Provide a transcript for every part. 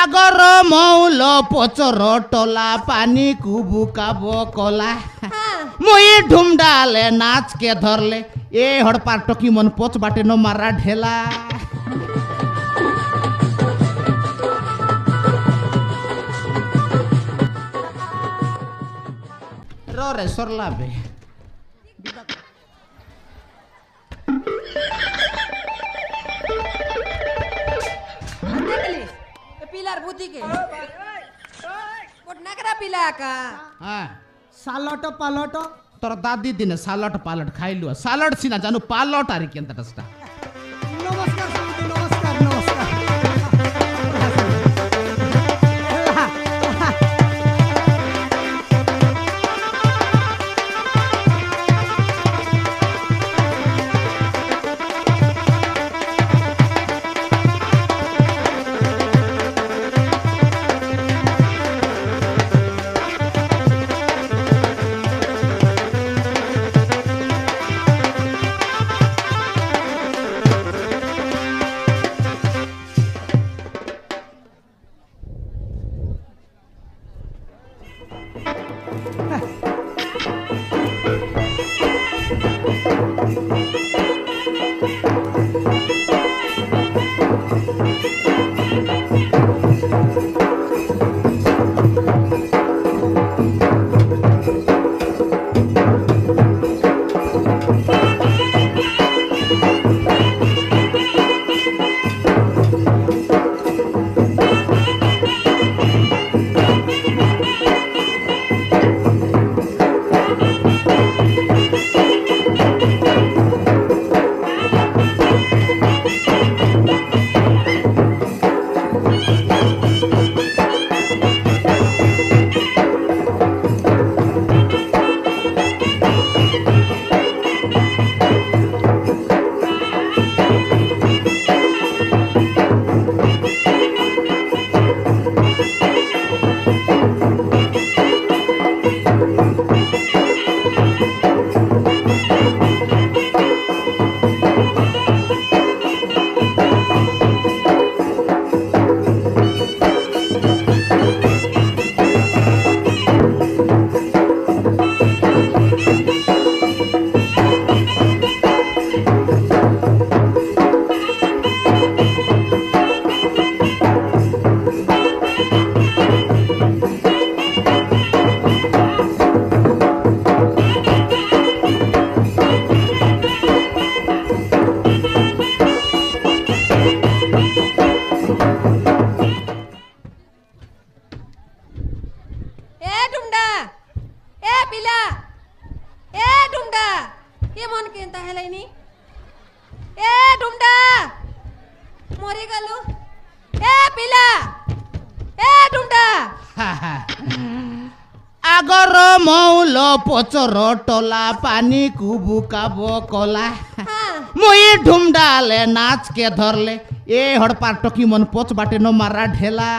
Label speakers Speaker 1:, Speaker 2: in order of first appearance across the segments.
Speaker 1: আগর মৌল পচর টলা পানি কুবুকাব কলা মুই ঢুমডালে নাচকে ধরলে এ হড়পার টকি মন পচ বাটে ন মারা ঢেলা রে সরলা বে
Speaker 2: पिलार बुद्धि के कोट नकरा पिला का
Speaker 1: হ্যাঁ
Speaker 3: সালট পালট
Speaker 1: তোর দাদি দিনে সালট পালট খাইলু সালট সিনা জানু পালট আর কি এন্তটা
Speaker 3: নমস্কার সমিতি নমস্কার নমস্কার
Speaker 1: আগর মৌল পচর টলা পানি কুবুকাব কলা মুই ঢুমডালে নাচকে ধরলে এ হড়পার টকি মন পচ বাটে ন মারা ঢেলা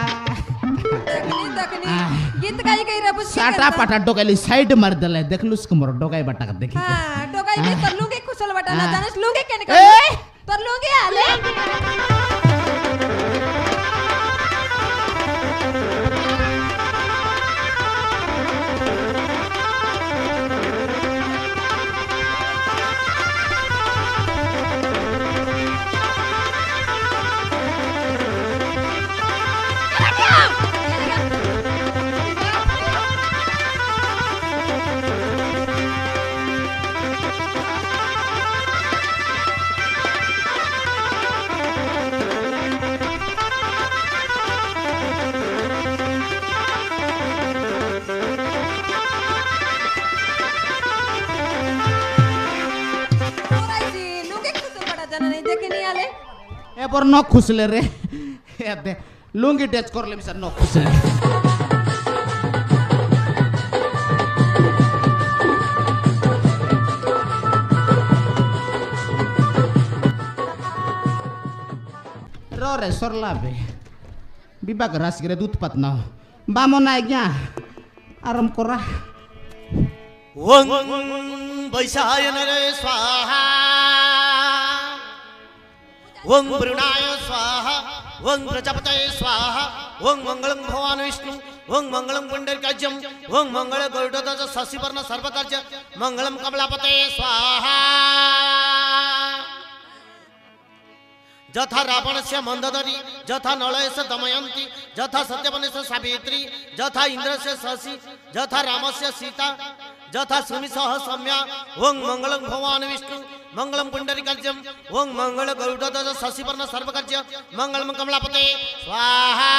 Speaker 2: गीत गाई गई रे बुझ
Speaker 1: साटा पाटा डोकाइली साइड मार देले देखलुस कमर डोकाई बाटा का देखी
Speaker 2: हां डोकाई में तर लूंगे कुशल बटा ना जानस लूंगे केने कर तर लूंगे आले
Speaker 1: এবার ন খুসলে রে এতে লুঙ্গি টেচ করলে মিসার ন খুসলে রে সরলা বে বিবাগ রাসগিরে দুধ পাত নাও বামন আজ্ঞা আরাম করা
Speaker 4: ওং বৈশায়ন রে স্বাহা ওং বৃণায় স্বাহা ওং প্রজাপতয়ে স্বাহা ओं मंगलम भगवान विष्णु ओं मंगलम पुंडरीकाक्षम ओं मंगल गरुड़ध्वज शशिवर्ण सर्वकार्य मंगलम कमलापते स्वाहा जथा रावणस्य मंदोदरी जथा नलयस्य दमयंती जथा सत्यवनस्य सावित्री जथा इंद्रस्य शशि जथा रामस्य सीता जथा सुमिसह सौम्या ओं मंगलम भगवान विष्णु मंगलम पुंडरीकाक्षम ओं मंगल गरुड़ध्वज शशिवर्ण सर्वकार्य मंगलम कमलापते स्वाहा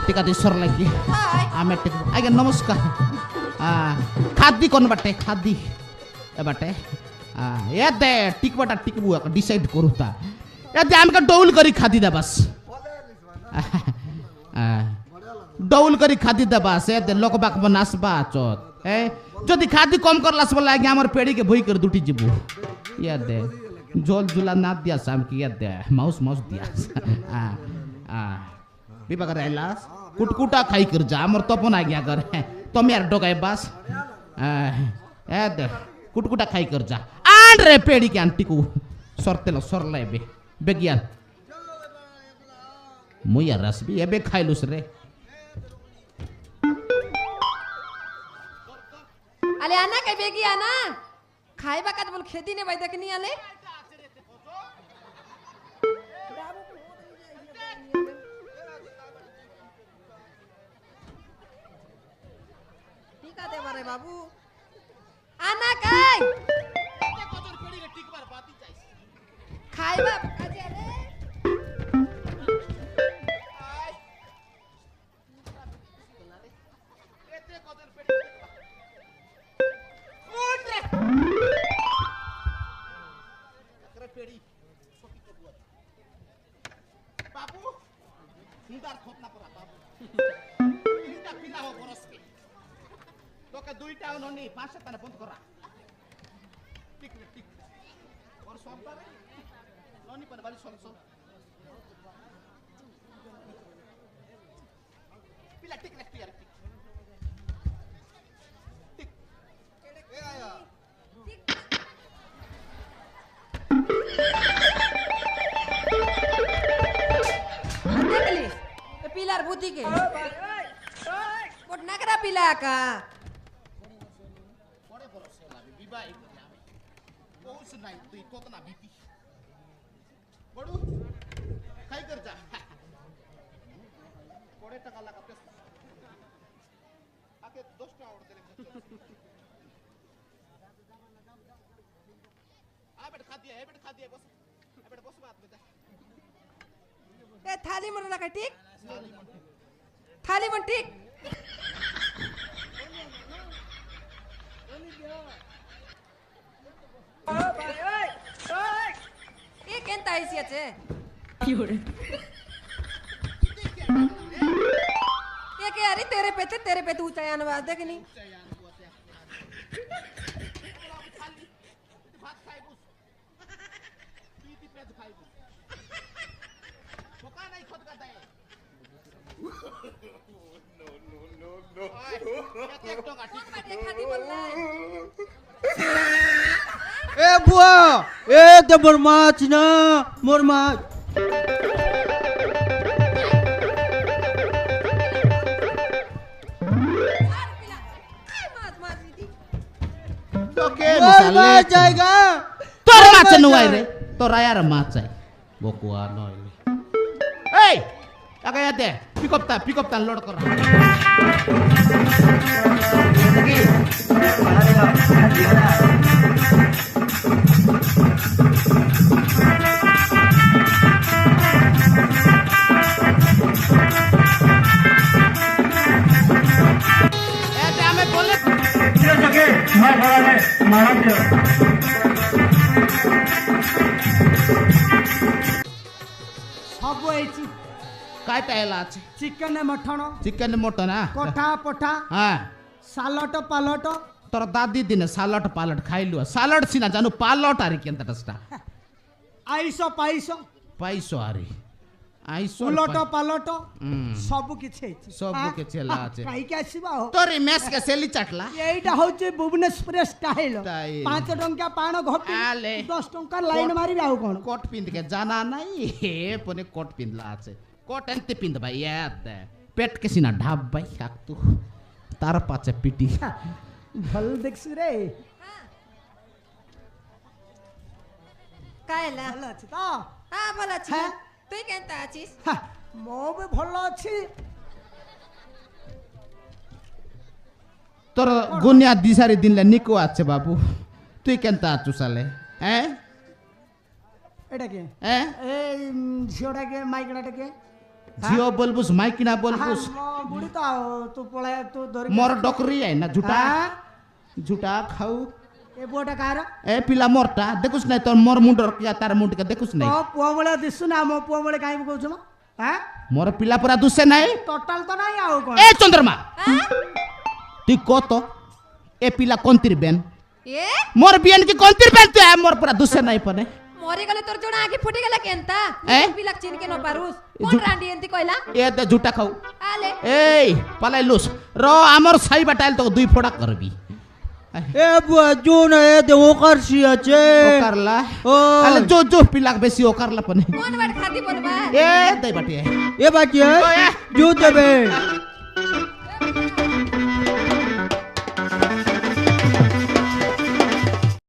Speaker 1: टीकाधीश्वर लगी आमे टिक आगे नमस्कार खादी कौन बाटे खादी ए बाटे ये दे टिकबटा टिकबु डिसाइड करूता ये दे आमका डौल करी खादी दे बस डौल करी खादी दे बस ये दे लोक बाक बनासबा चोत ए जदी खादी कम करलास बोला आगे हमर पेड़ी के भई कर दुटी जिबु ये दे झोल झुला ना दिया साम की ये दे माउस माउस दिया विभाग राहिलास कुटकुटा खाई कर जा हमर तपन आ गया कर तुम यार डोगाय बस ए दे कुटकुटा खाई कर जा आन रे पेड़ी के आंटी को सरतेलो सरला बे बेगियान मुया रस भी एबे खाइलुस रे
Speaker 2: अले आना कई बेगी आना खाइबा का बोल खेती ने भाई देखनी आले टीका दे बारे बाबू आना कई खाइबा काजे आले
Speaker 1: दुईटा ननी पांचटा ताने बंद करा टिक टिक और सब पर ननी पर बाली सब सब पिला टिक टिक यार टिक टिक ए आया
Speaker 2: देख ली पिलार बुद्धि के कोट नकरा पिला का
Speaker 1: बाई बहुत नाही तू तो ना बीपी बडू काय कर जा 20 টাকা লাগা পেছ आके 10 টা ऑर्डर देले आ बेटा खा दिया बस आ बेटा बस बात में
Speaker 2: ए थाली मन लगा ठीक थाली मन ठीक ये केंता हैसियत है ये क्या यार तेरे पे तू चायान बात देख नहीं
Speaker 5: ए बुआ ए ते मोर माछ ना मोर माछ जाएगा
Speaker 1: তোর মাছ নুয়াই রে তোর আয়ার মাছ চাই বকুয়া নইলে এই কাকা ইয়াতে পিক আপ তা লোড কর এতে আমি বলে
Speaker 3: সব এইছি
Speaker 1: काय टायला আছে
Speaker 3: চিকেন মটন
Speaker 1: চিকেন মটন
Speaker 3: কঠা পঠা
Speaker 1: হ্যাঁ
Speaker 3: সালট পালট
Speaker 1: তোর দাদি দিনে সালট পালট খাইলু সালট সিনা জানু পালট আরি কেনটাটা
Speaker 3: আইস পাইস
Speaker 1: পাইছো আরি আইছো
Speaker 3: উলট পালট
Speaker 1: হুম।
Speaker 3: সব কিছু ହେଇଛି
Speaker 1: ସବୁ କିଛି ହେଲା ଅଛି।
Speaker 3: কাইকে আসিবা
Speaker 1: তোর মেস কে সেলি চাটলা
Speaker 3: এইটা হচ্ছে ভুবনেশ্বর স্টাইল
Speaker 1: Style।
Speaker 3: 5 টঙ্কা পাণ ঘপি
Speaker 1: আলে।
Speaker 3: 10 টঙ্কা লাইন মারিবি আউ কোন
Speaker 1: কোট পিন্ধ के जाना नहीं हे पने कोट पिंधला আছে কোট এনতে পিন্ধ ভাই ইয়াদ পেট কে সিনা ঢাব ভাই হাক তু তার পাছে পিটি
Speaker 3: ভাল দেখছি রে
Speaker 2: কাইলা
Speaker 3: ভাল আছে তো
Speaker 2: হ্যাঁ ভালো আছি
Speaker 3: হ্যাঁ।
Speaker 2: তুই কেনতা আছিস
Speaker 3: মো বে ভাল আছে
Speaker 1: তোর গুনিয়া দিশারি দিনলে নিকো আছে বাবু তুই কেনতা আছু সালে হ্যাঁ
Speaker 3: এটা কে
Speaker 1: হ্যাঁ
Speaker 3: এই ঝিওটাকে মাইকড়াটাকে
Speaker 1: ঝিও বলবুস মাইকি না বলবুস
Speaker 3: বুড়ি তো তু পড়ে তু ধরি
Speaker 1: মোর ডকরি আই না ঝুটা
Speaker 3: হ্যাঁ?
Speaker 1: ঝুটা খাও
Speaker 3: এ বুড়টা কার
Speaker 1: এ পিলা মোরটা দেখুস নাই তোর মোর মুন্ডর কিয়া তার মুন্ডকে দেখুস নাই
Speaker 3: তো পুয়া বলে দিছু না মো পুয়া বলে কাই কইছ না হ্যাঁ
Speaker 1: মোর পিলা পুরা দুসে নাই
Speaker 3: টোটাল তো নাই আউ কোন
Speaker 1: এ চন্দ্রমা তুই কত এ পিলা কোনতির বেন
Speaker 2: এ
Speaker 1: মোর বিয়ান কি কোনতির বেন তুই মোর পুরা দুসে নাই পনে
Speaker 2: মরে গেলে তোর জোড়া আগে ফুটে গেল কেনতা
Speaker 1: এ?
Speaker 2: বিলাক চিন কে ন পারুস কোন রান্ডি এন্তি কইলা
Speaker 1: এ দে ঝুটা খাও
Speaker 2: আলে
Speaker 1: এই পালাই লুস র আমার সাই বাটাইল তো দুই ফোড়া করবি
Speaker 5: ए बुआ जो न ए दे ओकर सिया छे
Speaker 1: ও করলা
Speaker 5: ও।
Speaker 1: আলে জো জো পিলাক বেশি ও করলা পনে
Speaker 2: কোন বাট খাতি বলবা
Speaker 1: এ দই বাটি
Speaker 5: ए बाकी
Speaker 1: ओ, ए।
Speaker 5: जो देबे